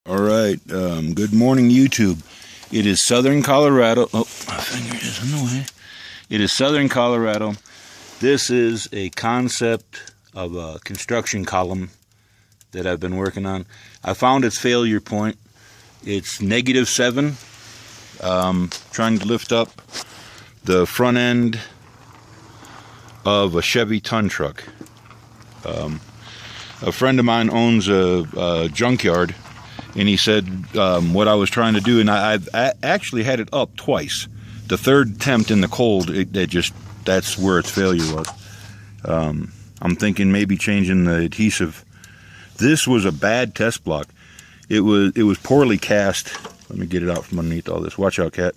All right, good morning, YouTube. It is Southern Colorado. Oh, my finger is in the way. It is Southern Colorado. This is a concept of a construction column that I've been working on. I found its failure point. It's -7. Trying to lift up the front end of a Chevy ton truck. A friend of mine owns a junkyard, and he said what I was trying to do, and I actually had it up twice. The third attempt in the cold, that's where its failure was. I'm thinking maybe changing the adhesive. This was a bad test block. It was poorly cast. Let me get it out from underneath all this. Watch out, cat.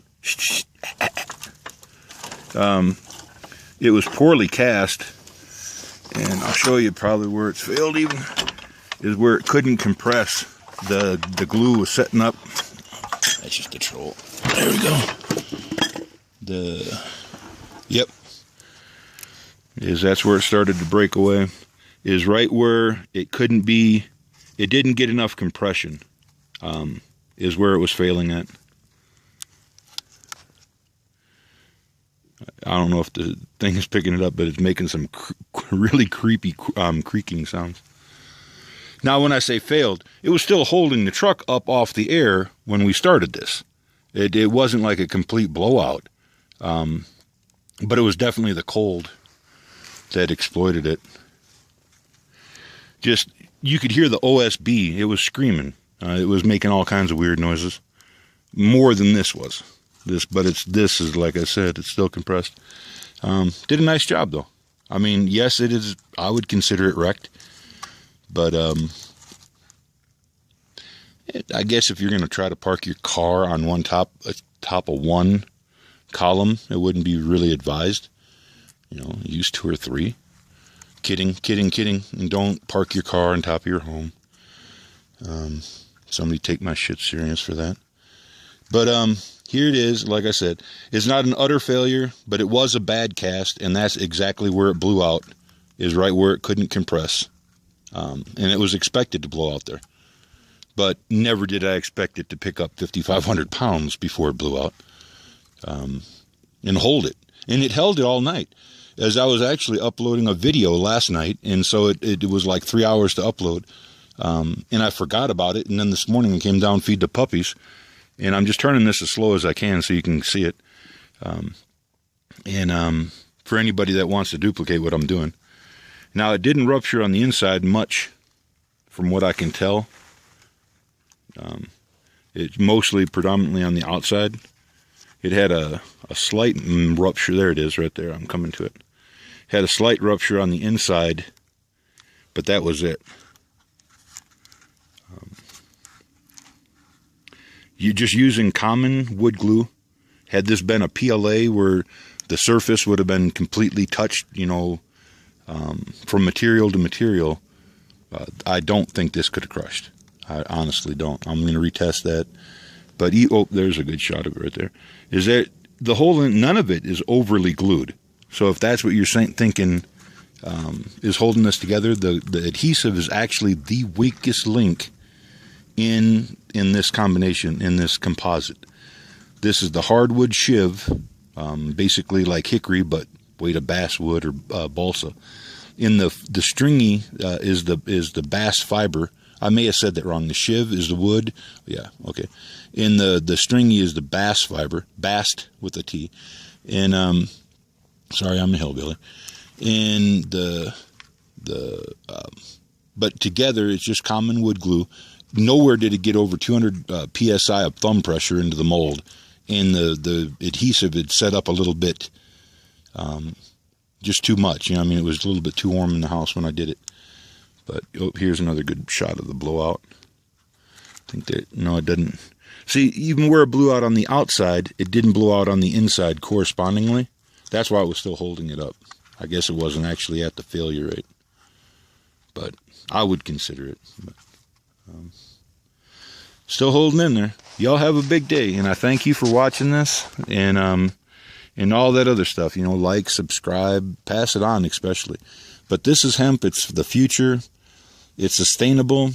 It was poorly cast, and I'll show you probably where it's failed even, is where it couldn't compress. The glue was setting up. That's just a troll. There we go. Yep. That's where it started to break away. Is right where it couldn't be, it didn't get enough compression, is where it was failing at. I don't know if the thing is picking it up, but it's making some really creepy creaking sounds. Now, when I say failed, it was still holding the truck up off the air when we started this. It wasn't like a complete blowout, but it was definitely the cold that exploited it. Just, you could hear the OSB. It was screaming. It was making all kinds of weird noises. More than this was. This is, like I said, it's still compressed. Did a nice job, though. I mean, yes, it is. I would consider it wrecked. But I guess if you're going to try to park your car on top of one column, it wouldn't be really advised. You know, use 2 or 3. Kidding. And don't park your car on top of your home. Somebody take my shit serious for that. But here it is. Like I said, it's not an utter failure, but it was a bad cast, and that's exactly where it blew out, is right where it couldn't compress. And it was expected to blow out there. But never did I expect it to pick up 5,500 pounds before it blew out. And hold it. And it held it all night. As I was actually uploading a video last night, and so it was like 3 hours to upload. And I forgot about it, and then this morning I came down to feed the puppies. And I'm just turning this as slow as I can so you can see it. For anybody that wants to duplicate what I'm doing. Now, it didn't rupture on the inside much, from what I can tell. It's mostly predominantly on the outside. It had a slight rupture. There it is right there. I'm coming to it. Had a slight rupture on the inside, but that was it. You're just using common wood glue. Had this been a PLA where the surface would have been completely touched, you know, from material to material, I don't think this could have crushed. I honestly don't. I'm going to retest that. But there's a good shot of it right there. Is that the whole? None of it is overly glued. So if that's what you're thinking is holding this together, the adhesive is actually the weakest link in this combination, in this composite. This is the hardwood shiv, basically like hickory, but weight of basswood or balsa. In the stringy is the bass fiber. I may have said that wrong. The shiv is the wood. Yeah, okay. In the stringy is the bass fiber, bast with a T. And sorry, I'm a hillbilly. And but together it's just common wood glue. Nowhere did it get over 200 psi of thumb pressure into the mold, and the adhesive had set up a little bit, just too much. You know, I mean, it was a little bit too warm in the house when I did it. But here's another good shot of the blowout. I think that no, it didn't. See, even where it blew out on the outside, it didn't blow out on the inside correspondingly. That's why it was still holding it up. I guess it wasn't actually at the failure rate, but I would consider it. But, still holding in there. Y'all have a big day, and I thank you for watching this, and all that other stuff. You know, like, subscribe, pass it on, especially. But this is hemp. It's the future. It's sustainable.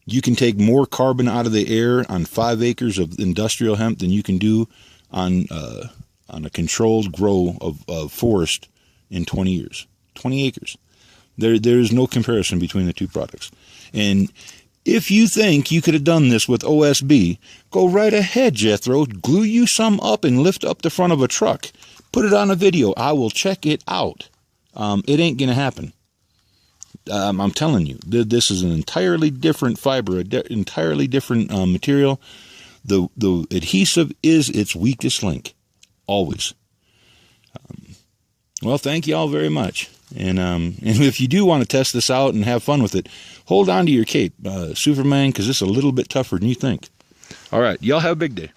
You can take more carbon out of the air on 5 acres of industrial hemp than you can do on a controlled grow of forest in 20 years. 20 acres. There's no comparison between the two products. And if you think you could have done this with OSB, go right ahead, Jethro. Glue you some up and lift up the front of a truck. Put it on a video. I will check it out. It ain't going to happen. I'm telling you, this is an entirely different fiber, entirely different material. The adhesive is its weakest link, always. Well, thank you all very much. And if you do want to test this out and have fun with it, hold on to your cape, Superman, because it's a little bit tougher than you think. All right, y'all have a big day.